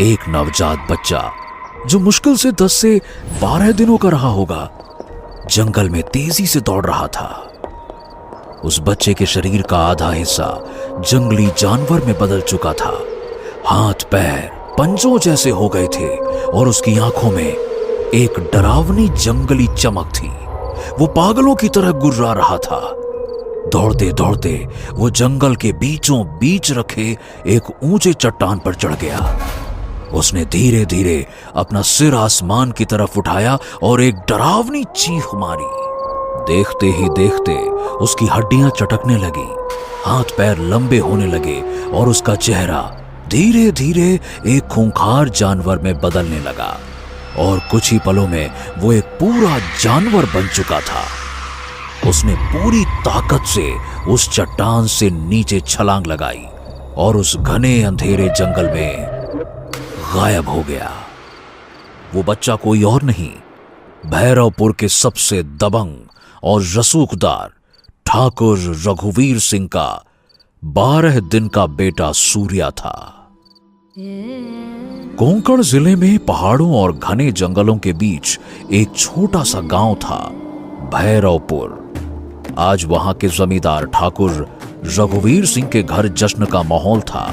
एक नवजात बच्चा जो मुश्किल से 10 से 12 दिनों का रहा होगा, जंगल में तेजी से दौड़ रहा था। उस बच्चे के शरीर का आधा हिस्सा जंगली जानवर में बदल चुका था। हाथ पैर पंजों जैसे हो गए थे और उसकी आंखों में एक डरावनी जंगली चमक थी। वो पागलों की तरह गुर्रा रहा था। दौड़ते दौड़ते वो जंगल के बीचों बीच रखे एक ऊंचे चट्टान पर चढ़ गया। उसने धीरे धीरे अपना सिर आसमान की तरफ उठाया और एक डरावनी चीख मारी। देखते ही देखते उसकी हड्डियां चटकने लगी, हाथ पैर लंबे होने लगे और उसका चेहरा धीरे धीरे एक खूंखार जानवर में बदलने लगा और कुछ ही पलों में वो एक पूरा जानवर बन चुका था। उसने पूरी ताकत से उस चट्टान से नीचे छलांग लगाई और उस घने अंधेरे जंगल में गायब हो गया। वो बच्चा कोई और नहीं, भैरवपुर के सबसे दबंग और रसूखदार ठाकुर रघुवीर सिंह का 12 दिन का बेटा सूर्या था। कोंकण जिले में पहाड़ों और घने जंगलों के बीच एक छोटा सा गांव था, भैरवपुर। आज वहां के जमींदार ठाकुर रघुवीर सिंह के घर जश्न का माहौल था।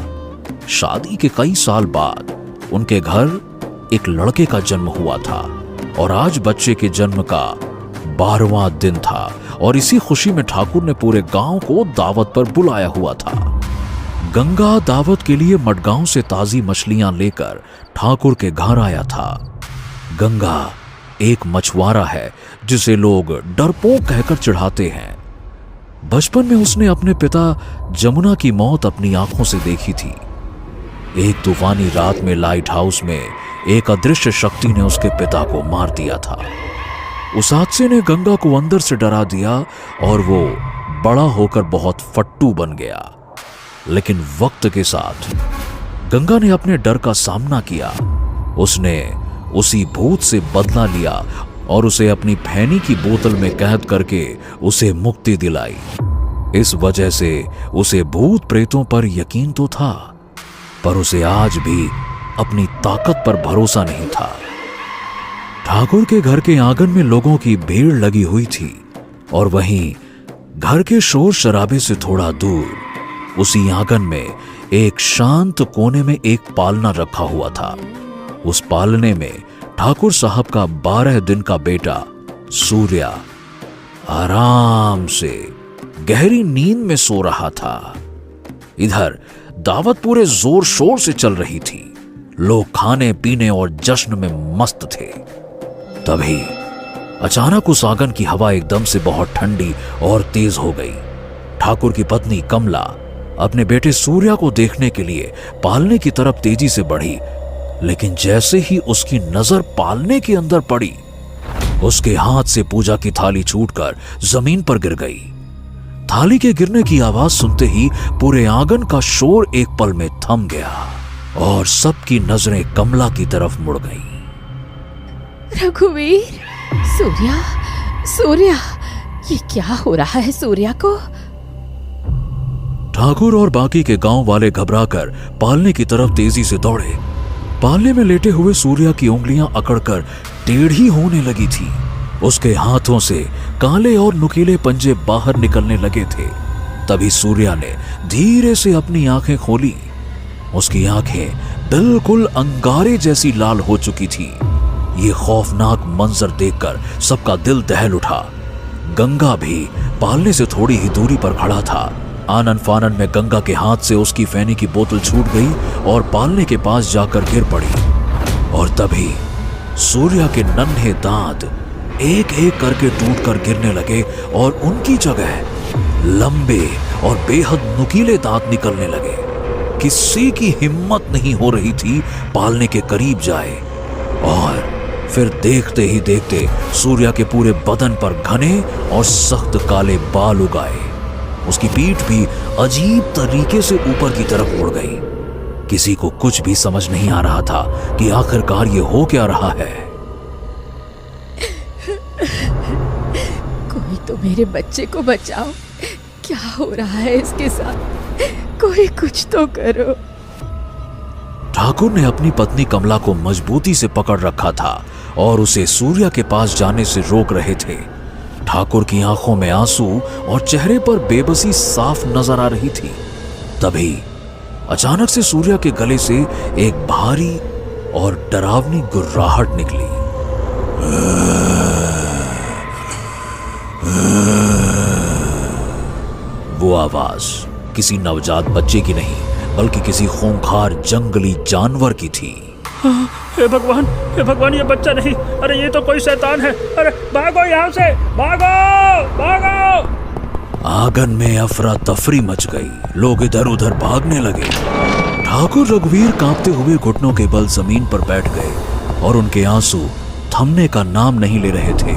शादी के कई साल बाद उनके घर एक लड़के का जन्म हुआ था और आज बच्चे के जन्म का 12वां दिन था और इसी खुशी में ठाकुर ने पूरे गांव को दावत पर बुलाया हुआ था। गंगा दावत के लिए मडगांव से ताजी मछलियां लेकर ठाकुर के घर आया था। गंगा एक मछुआरा है जिसे लोग डरपोक कहकर चिढ़ाते हैं। बचपन में उसने अपने पिता जमुना की मौत अपनी आंखों से देखी थी। एक तूफानी रात में लाइट हाउस में एक अदृश्य शक्ति ने उसके पिता को मार दिया था। उस हादसे ने गंगा को अंदर से डरा दिया और वो बड़ा होकर बहुत फट्टू बन गया। लेकिन वक्त के साथ गंगा ने अपने डर का सामना किया। उसने उसी भूत से बदला लिया और उसे अपनी फैनी की बोतल में कैद करके उसे मुक्ति दिलाई। इस वजह से उसे भूत प्रेतों पर यकीन तो था, पर उसे आज भी अपनी ताकत पर भरोसा नहीं था। ठाकुर के घर के आंगन में लोगों की भीड़ लगी हुई थी और वहीं घर के शोर शराबे से थोड़ा दूर उसी आंगन में एक शांत कोने में एक पालना रखा हुआ था। उस पालने में ठाकुर साहब का 12 दिन का बेटा सूर्या आराम से गहरी नींद में सो रहा था। इधर दावत पूरे जोर शोर से चल रही थी। लोग खाने पीने और जश्न में मस्त थे। तभी अचानक उस आंगन की हवा एकदम से बहुत ठंडी और तेज हो गई। ठाकुर की पत्नी कमला अपने बेटे सूर्या को देखने के लिए पालने की तरफ तेजी से बढ़ी, लेकिन जैसे ही उसकी नजर पालने के अंदर पड़ी, उसके हाथ से पूजा की थाली छूटकर जमीन पर गिर गई। थाली के गिरने की आवाज सुनते ही पूरे आंगन का शोर एक पल में थम गया और सबकी नजरें कमला की तरफ मुड़ गईं। रघुवीर, सूर्या, सूर्या, ये क्या हो रहा है सूर्या को? ठाकुर और बाकी के गांव वाले घबराकर पालने की तरफ तेजी से दौड़े। पालने में लेटे हुए सूर्या की उंगलियां अकड़कर टेढ़ी होने लगी थी। उसके हाथों से काले और नुकीले पंजे बाहर निकलने लगे थे। तभी सूर्या ने धीरे से अपनी आंखें खोली। उसकी आंखें बिल्कुल अंगारे जैसी लाल हो चुकी थी। ये खौफनाक मंजर देखकर सबका दिल दहल उठा। गंगा भी पालने से थोड़ी ही दूरी पर खड़ा था। आनन फानन में गंगा के हाथ से उसकी फैनी की बोतल छूट गई और पालने के पास जाकर गिर पड़ी। और तभी सूर्या के नन्हे दांत एक एक करके टूटकर गिरने लगे और उनकी जगह लंबे और बेहद नुकीले दांत निकलने लगे। किसी की हिम्मत नहीं हो रही थी पालने के करीब जाए। और फिर देखते ही देखते सूर्या के पूरे बदन पर घने और सख्त काले बाल उगाए। उसकी पीठ भी अजीब तरीके से ऊपर की तरफ मुड़ गई। किसी को कुछ भी समझ नहीं आ रहा था कि आखिरकार ये हो क्या रहा है। कोई तो मेरे बच्चे को बचाओ, क्या हो रहा है इसके साथ? कोई कुछ तो करो। ठाकुर ने अपनी पत्नी कमला को मजबूती से पकड़ रखा था और उसे सूर्या के पास जाने से रोक रहे थे। ठाकुर की आंखों में आंसू और चेहरे पर बेबसी साफ नजर आ रही थी। तभी अचानक से सूर्या के गले से एक भारी और डरावनी गुर्राहट निकली। वो आवाज किसी नवजात बच्चे की नहीं बल्कि किसी खूंखार जंगली जानवर की थी। हे भगवान, ये बच्चा नहीं, अरे ये तो कोई शैतान है। अरे भागो यहाँ से, भागो भागो। आंगन में अफरा तफरी मच गई। लोग इधर उधर भागने लगे। ठाकुर रघुवीर कांपते हुए घुटनों के बल जमीन पर बैठ गए और उनके आंसू थमने का नाम नहीं ले रहे थे।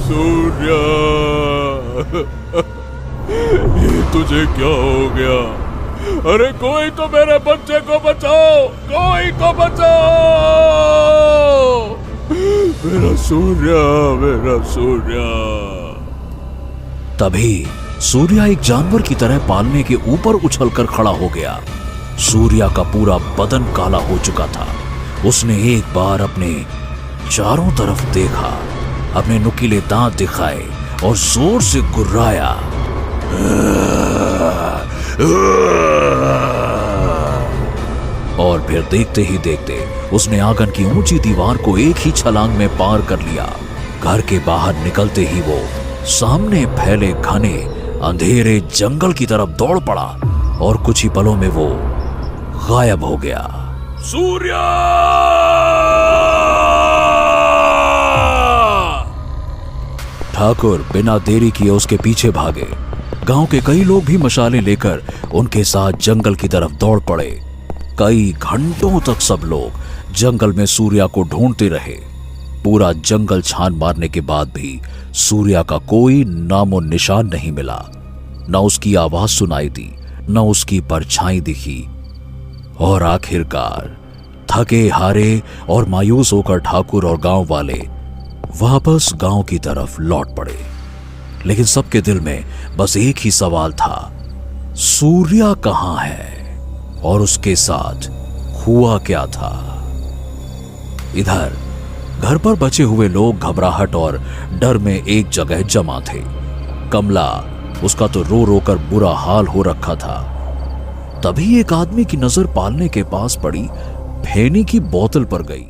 सूर्या, ये तुझे क्या हो गया? अरे कोई तो मेरे बच्चे को बचाओ, कोई तो बचाओ, मेरा सूर्या, मेरा सूर्या। तभी सूर्या एक जानवर की तरह पालने के ऊपर उछलकर खड़ा हो गया। सूर्या का पूरा बदन काला हो चुका था। उसने एक बार अपने चारों तरफ देखा, अपने नुकीले दांत दिखाए और जोर से गुर्राया। और फिर देखते ही देखते उसने आंगन की ऊंची दीवार को एक ही छलांग में पार कर लिया। घर के बाहर निकलते ही वो सामने फैले घने अंधेरे जंगल की तरफ दौड़ पड़ा और कुछ ही पलों में वो गायब हो गया। सूर्या! ठाकुर बिना देरी किए उसके पीछे भागे। गांव के कई लोग भी मशालें लेकर उनके साथ जंगल की तरफ दौड़ पड़े। कई घंटों तक सब लोग जंगल में सूर्या को ढूंढते रहे। पूरा जंगल छान मारने के बाद भी सूर्या का कोई नामो निशान नहीं मिला। न उसकी आवाज सुनाई दी, न उसकी परछाई दिखी। और आखिरकार थके हारे और मायूस होकर ठाकुर और गांव वाले वापस गांव की तरफ लौट पड़े। लेकिन सबके दिल में बस एक ही सवाल था, सूर्या कहां है और उसके साथ हुआ क्या था। इधर घर पर बचे हुए लोग घबराहट और डर में एक जगह जमा थे। कमला, उसका तो रो रो कर बुरा हाल हो रखा था। तभी एक आदमी की नजर पालने के पास पड़ी फेनी की बोतल पर गई।